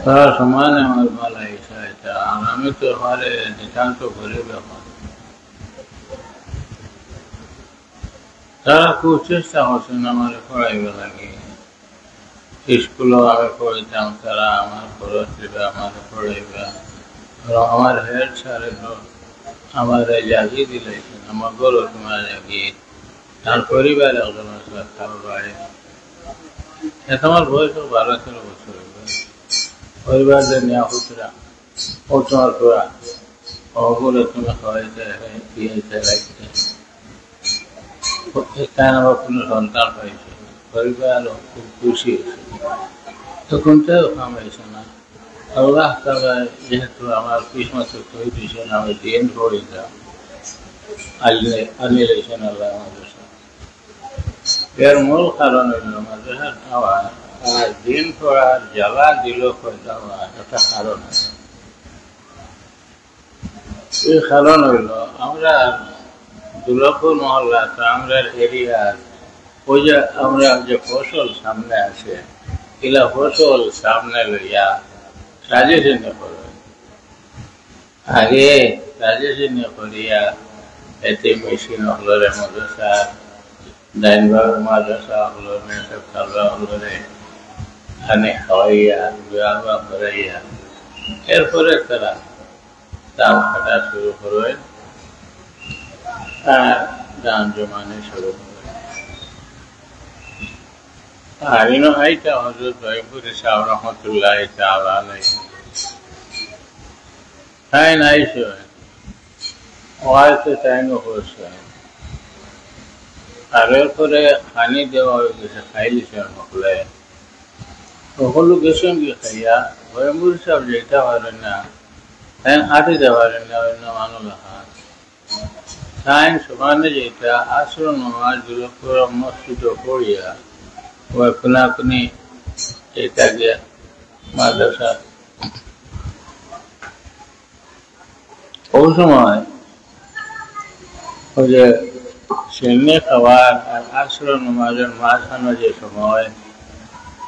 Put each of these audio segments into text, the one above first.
তারা সমানে আমার ভালো ইচ্ছা এটা, আর আমি তো হলে নিতান্ত করে ব্যাপার। তারা খুব চেষ্টা করছেন আমার পড়াইবে লাগে, স্কুলও আমি পড়িতাম, তারা আমার খরচ দিবে, আমার পড়াইবে। আমার হেড স্যারে আমার জাগিয়ে দিলেছেন, আমার গরু তোমার জাগিয়ে তার পরিবার একজন আসলে খাবার বাড়ি। তোমার বয়স 12-13 বছর পরিবার নিয়ে হুতরা ও তোমার পুরা ওগুলো তুমি খাওয়াইতে দিয়েছে রাখতে, এখানে আমার কোনো সন্তান হয়েছে, পরিবার খুব খুশি হয়েছে। তখন তো কামাইছে না, আল্লাহ তাআলা যেহেতু আমার কিসমত তৈরি দিয়েছেন, আমি দিন পড়িতাম আনিয়েছেন আল্লাহ আমাদের সাথে। এর মূল কারণ হইল মাদ্রাসার খাওয়া আর দিন পড়ার জ্বালা দিল দেওয়া একটা কারণ আছে। এই কারণ হইল আমরা দুর্লভপুর মহল্লা আমরা এরিয়ার ওই যে আমরা যে ফসল সামনে আছে, এগুলা ফসল সামনে লইয়া রাজেশনে করবে। আগে রাজেশনে করিয়া এতে মেশিন হলরে মাদ্রাসা ডাইনবাগ মাদ্রাসা হলরে সব খালবা হলরে খানে খাওয়াইয়া বিবাহ করাইয়া এরপরে তারা দাম কাটা শুরু করবে আর দাম জমানো শুরু করবে। আর ইনো এইটা হযরত জয়পুরে সাহেব রহমতুল্লাহ তাআলা আলাইহি তাই নাই শুনে ওয়াইতে তাইনো হচ্ছে। আর এরপরে পানি দেওয়া হয়ে গেছে, খাইলিছেন সকলে, সকলো গেছেন গিয়ে খাইয়া জয়পুর সাহেব যেতে পারেন না, তাই হাঁটিতে পারেন না, অন্য মানুষ হাত তাই সমানে যেটা আসর নমাজ দুর্লভপুর মসজিদ পড়িয়া ওই কোনাকুনি এটা গিয়া মাদ্রাসা। ওই সময় ওই যে সেমনি খাবার আর আসর নমাজের মাঝখানে যে সময়,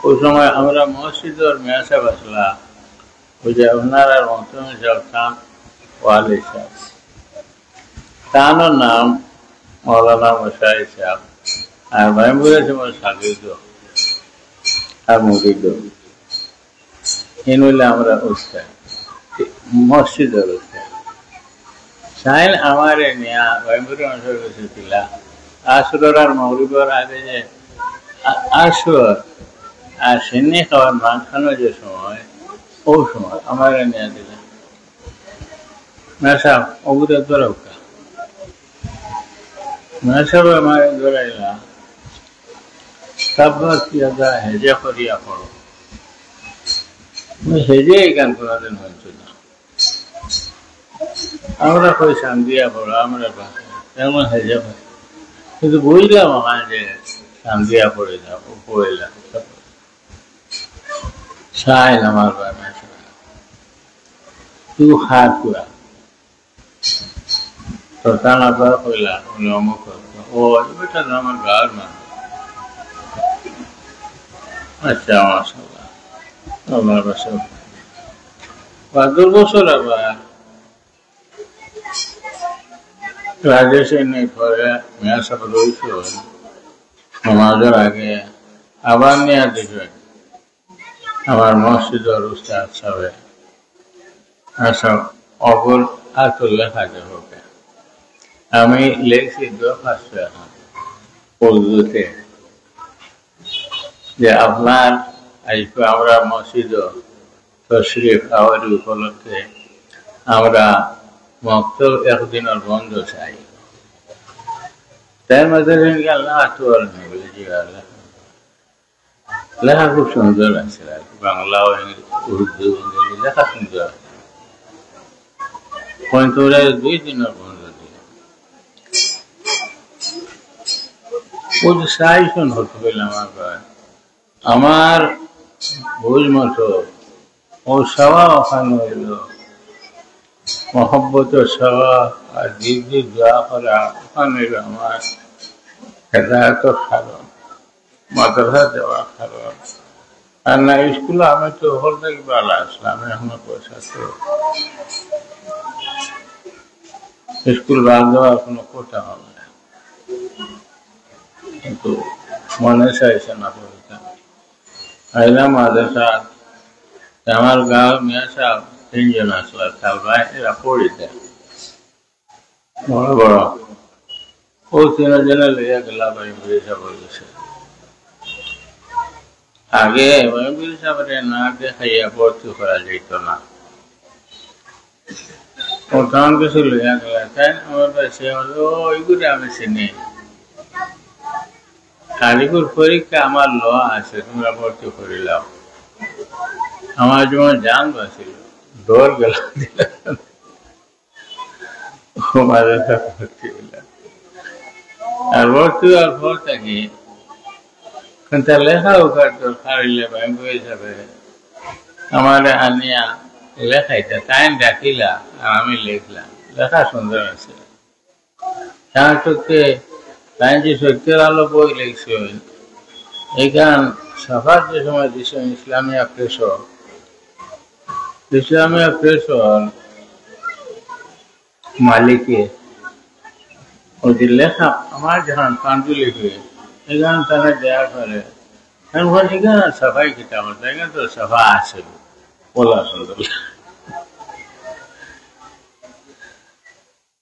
ওই সময় আমরা মসজিদের মেসে বসলা, ওই যে ওনার মতন যাতাম ওয়ালি সাহেব, তার নাম মৌলানা মশাই সাহেব, আর মাইমুরের সময় সাগিদ আর মুরিদ এনলে আমরা উঠতাম মসজিদের উঠতাম। সাইন আমার নিয়া মাইমুরের অঞ্চল কাছে ছিল আসর আর মগরিবের আগে যে আসর আর সেমনি খাবার মাঝখানে যে সময়, ওই সময় আমার নিয়ে দিল মেসা ওগুলো দরকা মেসব আমার দৌড়াইলা তারপর কি হেজে করিয়া পড়ো। হেজে এই গান কোনোদিন হয়েছে না, আমরা কই শান্তিয়া পড়ো আমরা তেমন হেজে পড়ি, কিন্তু বুঝলাম আমার যে শান্তিয়া পড়ে যাও পড়িলাম সাইল আমার তুই হাত পুরা তো টানা পড়া কইলা অমুক ও এটা আমার গাঁর মানুষ। আচ্ছা মাশাআল্লাহ, আমার বাসা 12 বছর আবার রাজেশে নেই পরে মেয়া সব রয়েছে নামাজের আগে আবার নিয়ে দেখবে আমার মসজিদের উস্তাদ সাহেব সব অগল আর তো লেখা যাবে। আমি লেখছি দরখাস্ত এখন উর্দুতে যে আপনার আজকে আমরা মসজিদ তশরিফ আওয়ার উপলক্ষে আমরা মক্তব একদিনের বন্ধ চাই। তাই মধ্যে আল্লাহ তোর নেই বলে জি আল্লাহ লেখা খুব সুন্দর আছে, বাংলা উর্দু ইংরেজি লেখা সুন্দর, কিন্তু 2 দিনের বন্ধ দিল। ও যে সাইশন হতে পেলাম আমার বুঝ মতো ও সভা ওখানে হইল মহব্বত সভা আর দিদি দোয়া করা ওখানে হইল আমার হেদায়ত কারণ, মাদ্রাসা দেওয়া কারণ, আর না স্কুলে আমি তো হল থেকে ভালো আসলাম, এখনো পয়সা তো স্কুল বাদ দেওয়ার কোনো কথা হবে না, কিন্তু মনে চাইছে না পড়তে। আইলাম মাদ্রাসা, আমার গাঁও মেয়ে সাহেব 3 জন আসলো, তার ভাই এরা পড়িতে বড় বড়, ও 3 জনে লইয়া গেলা ভাই বিদেশে বলেছে। আগে বিদেশে না দেখাইয়া ভর্তি করা যেত না, ও তখন কিছু লইয়া গেলা, তাই আমার কাছে হলো ওইগুলো আমি চিনি, কারিগর পরীক্ষা আমার ল আছে, তোমরা ভর্তি করিলাম। আমার যেমন জান বাঁচিল, ডর গেল ভর্তি হইলাম। আর ভর্তি হওয়ার পর থাকি কিন্তু লেখা ওখার দরকার হইলে ব্যাংক হিসাবে আমার আনিয়া লেখাইটা তাই ডাকিলা, আর আমি লিখলাম, লেখা সুন্দর আছে। তার চোখে তাই যে সত্যের আলো বই লিখছে, এইখান সফার যে সময় দিচ্ছ ইসলামিয়া প্রেসর মালিকে ওই যে লেখা আমার যখন পাণ্ডুলিপি এখানে তারা দেওয়া করে, এখানে সাফাই কিতাব এখানে তো সাফা আছে, বলা সুন্দর।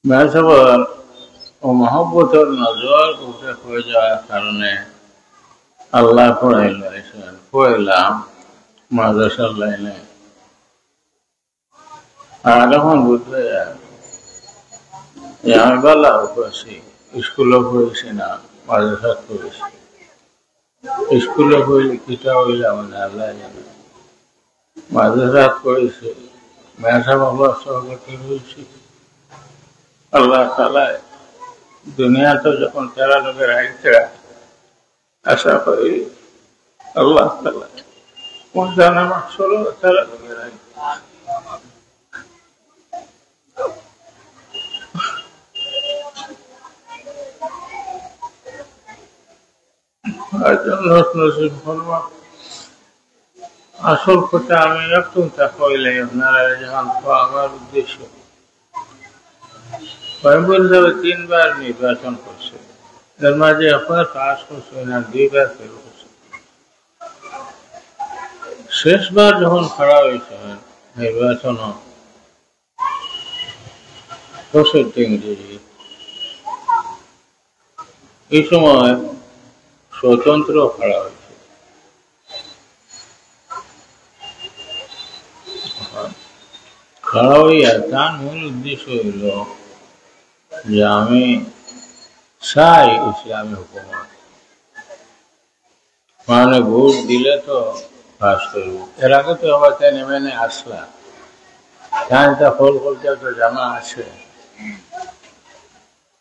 মেসবর ও মহব্বতর নজর উঠে হয়ে যাওয়ার কারণে আল্লাহ পড়াইলাম মাদ্রাসার লাইনে। আর এখন বুঝতে আমি বাল্লাহ পড়েছি, স্কুলে পড়েছি না, মাদ্রাসা পড়েছি। স্কুলে পড়লে কিটা হইলে আমাদের আল্লাহ জানে, মাদ্রাসা পড়েছি, মেসা বাবা সহগতি হয়েছি। আল্লাহ তালায় দুনিয়া তো যখন তারা লোকের আইতে আশা করি আল্লাহ তালায় জানা মাসল তারা লোকের আইতে আসল কথা আমি একটু তা কইলে আপনারা যখন আমার উদ্দেশ্য 3 বার নির্বাচন করছে, এর মাঝে একবার পাস করছে না, 2 বার ফেল করছে। শেষবার যখন খাড়া হয়েছে নির্বাচন ইংরেজি, এই সময় স্বতন্ত্র খাড়া হয়েছে। খাড়া হইয়া তার মূল উদ্দেশ্য হইল যে আমি চাই ইসলামী হুকুমত, মানে ভোট দিলে তো পাস করব। এর আগে তো আবার তাই নেমে আসলা, তাই তা ফল করতে তো জানা আছে,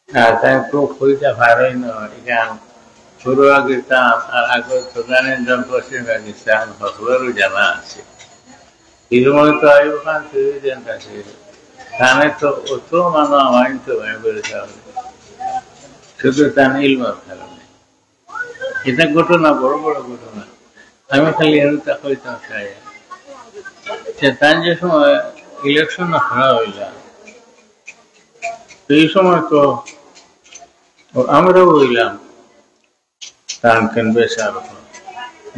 আর তাই খুব হইতে পারে না। এখান শুরু পাকিস্তান আর আগে সুদানের পশ্চিম পাকিস্তান সকলেরও জানা আছে। এই সময় তো আইব খান প্রেসিডেন্ট আছে, তাহলে তো অত মানুষ আমার তো বেড়েছে হবে, শুধু তার ইলমার কারণে। এটা ঘটনা, বড় বড় ঘটনা। আমি খালি এরটা কইতাম চাই, তার যে সময় ইলেকশন খারাপ হইলাম, এই সময় তো আমরাও হইলাম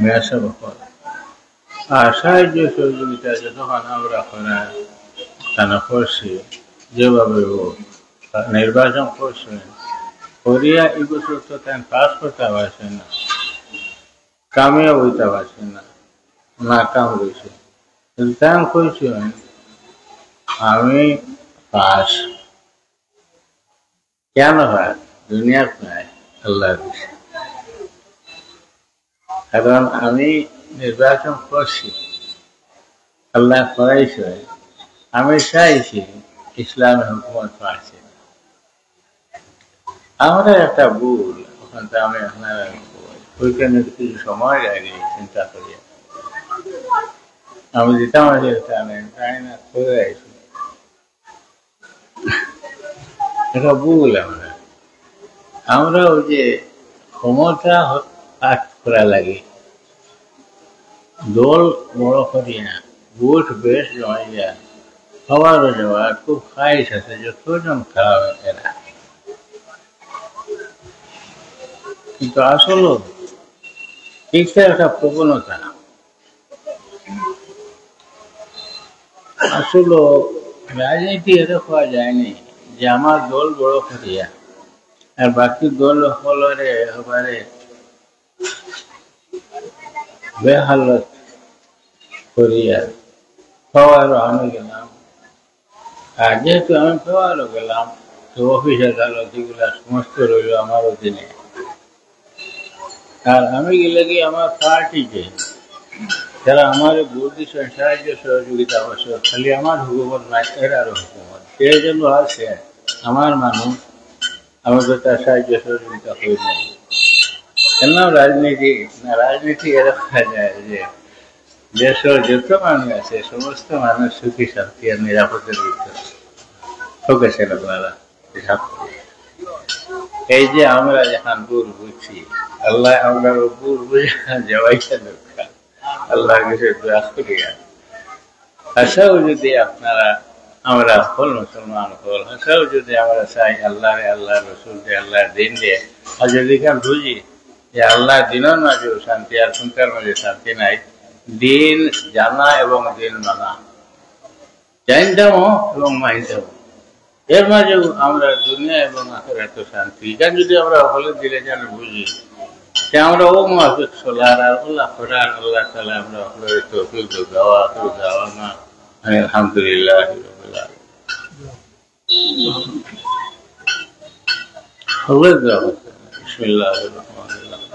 মেয়াসা বকর, আর সাহায্য সহযোগিতা যতক্ষণ আমরা তারা করছি, যেভাবে নির্বাচন করছেন করিয়া এই বছর তো তাই পাস করতে পারছেন না, কামিয়াব হইতে পারছেন না, না কাম রয়েছে। তাই কইছেন আমি পাস, কেন হয় দুনিয়ার নাই আল্লাহ দিছে, কারণ আমি নির্বাচন করছি, আল্লাহ করাইছে, আমি চাইছি ইসলামী হুকুমত পাচ্ছি। আমরা একটা ভুল ওখান থেকে আমি আপনারা ওইখানে কিছু সময় আগে চিন্তা করি, আমি দিতাম তাই না করে আইছি, এটা ভুল। আমরা ওই যে ক্ষমতা কাজ করা লাগে, দোল বড় করিয়া বুট বেশ জমাইয়া খাবারও যাওয়া খুব খাইশ আছে যতজন খাওয়া এরা, কিন্তু আসলে শিক্ষার একটা প্রবণতা। আসলে রাজনীতি এতে হওয়া যায়নি যে আমার দল বড় করিয়া আর বাকি দল হলরে হবারে বেহালত করিয়া খাওয়ারও আমি গেলাম। আর যেহেতু আমি খাওয়ারও গেলাম, তো অফিস আদালত এগুলা সমস্ত রইল আমার অধীনে। আর আমি গেলে কি আমার পার্টিকে যারা আমার ভোট দিচ্ছেন সাহায্য সহযোগিতা আবশ্যক, খালি আমার হুকুমত নাই, এরারও হুকুমত। সে জন্য আছে আমার মানুষ, আমাকে তার সাহায্য সহযোগিতা হয়ে যায়। কেন রাজনীতি না, রাজনীতি এরকম যায় যে দেশের যত মানুষ আছে সমস্ত মানুষ সুখী শান্তি আর নিরাপদের ভিতরে ঠকেছেন আপনারা। এই যে আমরা যখন ভুল বুঝছি, আল্লাহ আমরা ভুল বুঝে যাওয়াইটা দরকার, আল্লাহর কাছে দোয়া করিয়া। আশাও যদি আপনারা আমরা হল মুসলমান হল, আশাও যদি আমরা চাই আল্লাহরে, আল্লাহ রসুল দিয়ে, আল্লাহর দিন দিয়ে, আর যদি কেন বুঝি যে আল্লাহর দিনের মাঝেও শান্তি আর সন্তার মাঝে শান্তি নাই, দিন জানা এবং দিন মানা, জানতামও এবং মানতামও, এর মাঝেও আমরা দুনিয়া এবং আখিরাতে শান্তি, এটা যদি আমরা হলে দিলে যেন বুঝি যে আমরা ও মাফিক চলার আর আল্লাহ করার আল্লাহ তাআলা আমরা হলে তৌফিক দেওয়া দেওয়া না। আলহামদুলিল্লাহ রাব্বিল আলামিন। হলে দেওয়া বিসমিল্লাহির রহমানির রহিম।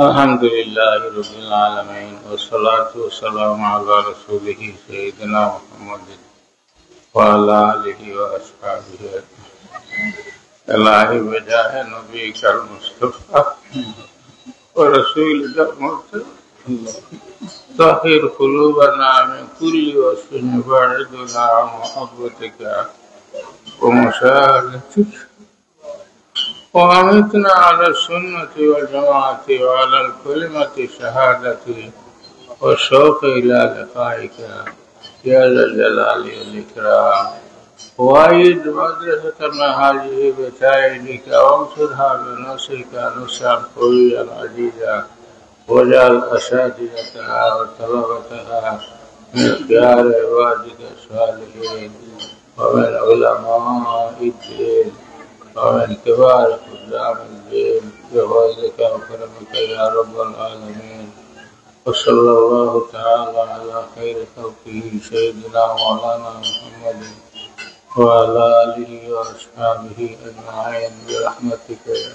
আলহামদুলিল্লাহ রাব্বিল আলামিন ওয়া সালাতু ওয়া সালামু আলা রাসূলিহি সাইয়্যিদিনা মুহাম্মাদিন ওয়া আলা আলিহি ওয়া আসহাবিহি ইলাহি ওয়াজাহে নবিকাল মুস্তাফা ওয়া রাসূলিকা মুরসাল তাহির কুলুবানা মিন কুল্লি ওয়াসফিন বা'দুনা মুহাব্বাতিকা ওয়া মুশাহাদাতিকা وأمتنا على السنة والجماعة وعلى الكلمة شهادة والشوق إلى لقائك يا ذا الجلال والإكرام. وأيد مدرستنا هذه بتائلك وانصرها بنصرك نصرا قويا عزيزا، واجعل أساتذتها وطلبتها من خيار عبادك الصالحين ومن علماء الدين ومن كبار خدام الدين بفضلك وكرمك يا رب العالمين. وصلى الله تعالى على خير خلقه سيدنا مولانا محمد وعلى آله وأصحابه أجمعين برحمتك يا